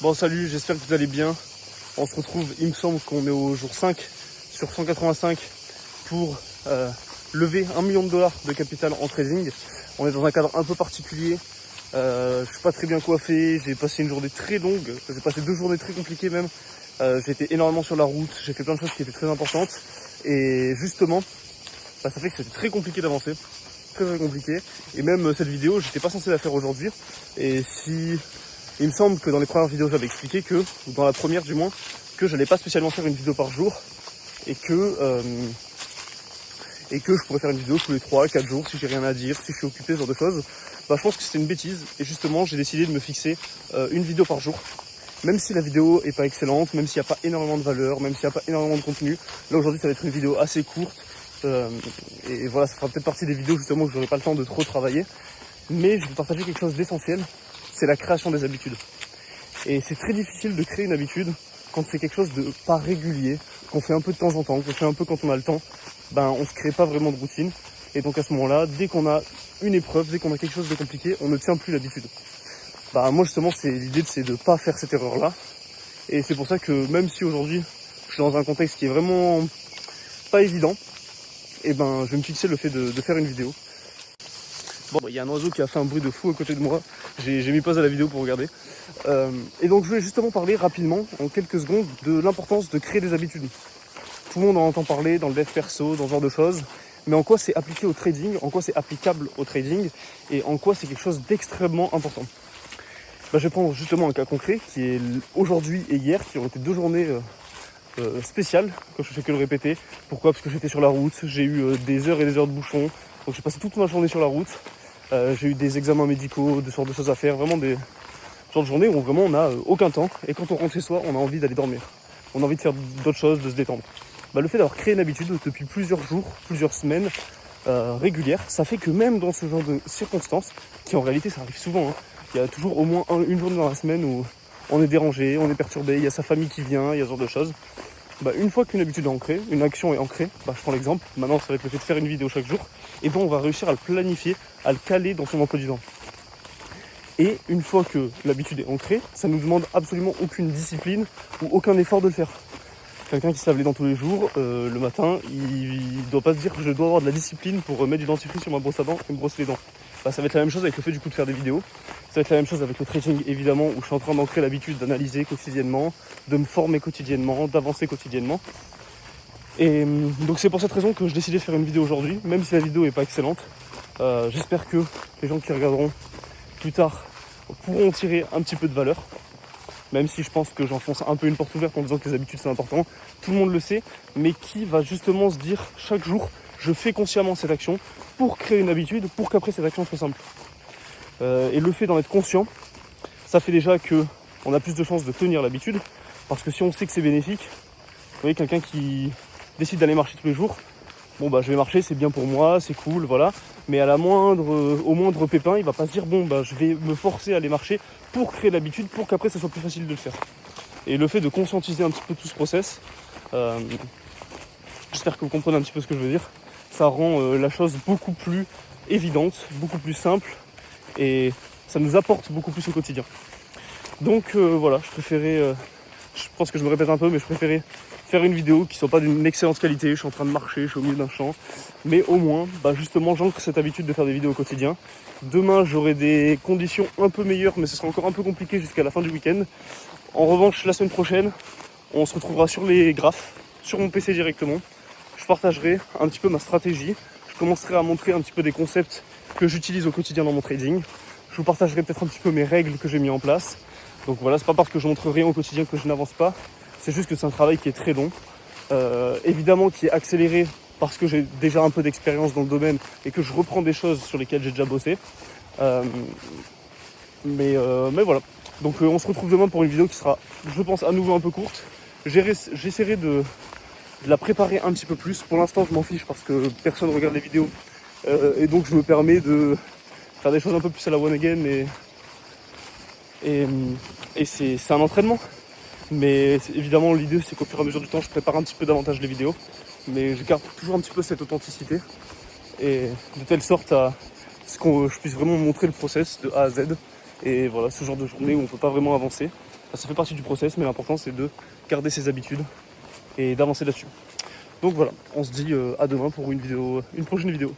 Bon salut, j'espère que vous allez bien. On se retrouve, il me semble qu'on est au jour 5 sur 185 pour lever $1 million de capital en trading. On est dans un cadre un peu particulier. Je suis pas très bien coiffé, j'ai passé une journée très longue, j'ai passé 2 journées très compliquées même. J'ai été énormément sur la route, j'ai fait plein de choses qui étaient très importantes. Et justement, ça fait que c'était très compliqué d'avancer. Très compliqué. Et même cette vidéo, j'étais pas censé la faire aujourd'hui. Et si... Il me semble que dans les premières vidéos, j'avais expliqué que, ou dans la première du moins, que j'allais pas spécialement faire une vidéo par jour et que je pourrais faire une vidéo tous les 3-4 jours si j'ai rien à dire, si je suis occupé, ce genre de choses. Bah, je pense que c'était une bêtise et justement j'ai décidé de me fixer une vidéo par jour. Même si la vidéo est pas excellente, même s'il n'y a pas énormément de valeur, même s'il n'y a pas énormément de contenu. Là aujourd'hui ça va être une vidéo assez courte et voilà, ça fera peut-être partie des vidéos justement où j'aurai pas le temps de trop travailler. Mais je vais partager quelque chose d'essentiel. C'est la création des habitudes. Et c'est très difficile de créer une habitude quand c'est quelque chose de pas régulier, qu'on fait un peu de temps en temps, qu'on fait un peu quand on a le temps, ben on se crée pas vraiment de routine. Et donc à ce moment-là, dès qu'on a une épreuve, dès qu'on a quelque chose de compliqué, on ne tient plus l'habitude. Bah moi justement c'est l'idée, c'est de pas faire cette erreur-là. Et c'est pour ça que même si aujourd'hui je suis dans un contexte qui est vraiment pas évident, et ben je vais me fixer le fait de faire une vidéo. Bon, il y a un oiseau qui a fait un bruit de fou à côté de moi. J'ai mis pause à la vidéo pour regarder. Et donc je voulais justement parler rapidement, en quelques secondes, de l'importance de créer des habitudes. Tout le monde en entend parler dans le dev perso, dans ce genre de choses. Mais en quoi c'est appliqué au trading, en quoi c'est applicable au trading, et en quoi c'est quelque chose d'extrêmement important. Bah, je vais prendre justement un cas concret, qui est aujourd'hui et hier, qui ont été 2 journées spéciales, quand je fais que le répéter. Pourquoi ? Parce que j'étais sur la route, j'ai eu des heures et des heures de bouchons. Donc j'ai passé toute ma journée sur la route. J'ai eu des examens médicaux, de sortes de choses à faire, vraiment des genres de journées où vraiment on n'a aucun temps. Et quand on rentre chez soi, on a envie d'aller dormir. On a envie de faire d'autres choses, de se détendre. Bah, le fait d'avoir créé une habitude depuis plusieurs jours, plusieurs semaines régulières, ça fait que même dans ce genre de circonstances, qui en réalité ça arrive souvent, hein, il y a toujours au moins une journée dans la semaine où on est dérangé, on est perturbé, il y a sa famille qui vient, il y a ce genre de choses. Bah, une fois qu'une habitude est ancrée, une action est ancrée, bah, je prends l'exemple, maintenant ça va être le fait de faire une vidéo chaque jour, et ben on va réussir à le planifier, à le caler dans son emploi du temps. Et une fois que l'habitude est ancrée, ça ne nous demande absolument aucune discipline ou aucun effort de le faire. Quelqu'un qui se lave les dents tous les jours, le matin, il doit pas se dire que je dois avoir de la discipline pour mettre du dentifrice sur ma brosse à dents et me brosser les dents. Bah, ça va être la même chose avec le fait du coup de faire des vidéos. Ça va être la même chose avec le trading évidemment, où je suis en train d'ancrer l'habitude d'analyser quotidiennement, de me former quotidiennement, d'avancer quotidiennement. Et donc c'est pour cette raison que je décidais de faire une vidéo aujourd'hui, même si la vidéo n'est pas excellente. J'espère que les gens qui regarderont plus tard pourront tirer un petit peu de valeur. Même si je pense que j'enfonce un peu une porte ouverte en disant que les habitudes c'est important. Tout le monde le sait, mais qui va justement se dire chaque jour, je fais consciemment cette action pour créer une habitude, pour qu'après cette action soit simple. Et le fait d'en être conscient, ça fait déjà qu'on a plus de chances de tenir l'habitude, parce que si on sait que c'est bénéfique, vous voyez, quelqu'un qui décide d'aller marcher tous les jours, bon bah je vais marcher, c'est bien pour moi, c'est cool, voilà. Mais au moindre pépin, il va pas se dire bon bah je vais me forcer à aller marcher pour créer l'habitude, pour qu'après ça soit plus facile de le faire. Et le fait de conscientiser un petit peu tout ce process, j'espère que vous comprenez un petit peu ce que je veux dire, ça rend la chose beaucoup plus évidente, beaucoup plus simple, et ça nous apporte beaucoup plus au quotidien. Donc voilà, je pense que je me répète un peu, mais je préférais faire une vidéo qui soit pas d'une excellente qualité. Je suis en train de marcher, je suis au milieu d'un champ, mais au moins, bah justement, j'ancre cette habitude de faire des vidéos au quotidien. Demain, j'aurai des conditions un peu meilleures, mais ce sera encore un peu compliqué jusqu'à la fin du week-end. En revanche, la semaine prochaine, on se retrouvera sur les graphes, sur mon PC directement. Je partagerai un petit peu ma stratégie. Je commencerai à montrer un petit peu des concepts que j'utilise au quotidien dans mon trading. Je vous partagerai peut-être un petit peu mes règles que j'ai mis en place. Donc voilà, c'est pas parce que je montre rien au quotidien que je n'avance pas. C'est juste que c'est un travail qui est très long. Évidemment qui est accéléré parce que j'ai déjà un peu d'expérience dans le domaine et que je reprends des choses sur lesquelles j'ai déjà bossé. Mais voilà. Donc on se retrouve demain pour une vidéo qui sera, je pense, à nouveau un peu courte. J'essaierai de la préparer un petit peu plus. Pour l'instant, je m'en fiche parce que personne ne regarde les vidéos. Et donc je me permets de faire des choses un peu plus à la one again. Et c'est un entraînement. Mais évidemment, l'idée, c'est qu'au fur et à mesure du temps, je prépare un petit peu davantage les vidéos. Mais je garde toujours un petit peu cette authenticité. Et de telle sorte à ce que je puisse vraiment montrer le process de A à Z. Et voilà, ce genre de journée où on ne peut pas vraiment avancer. ça fait partie du process, mais l'important c'est de garder ses habitudes et d'avancer là-dessus. Donc voilà, on se dit à demain pour une prochaine vidéo.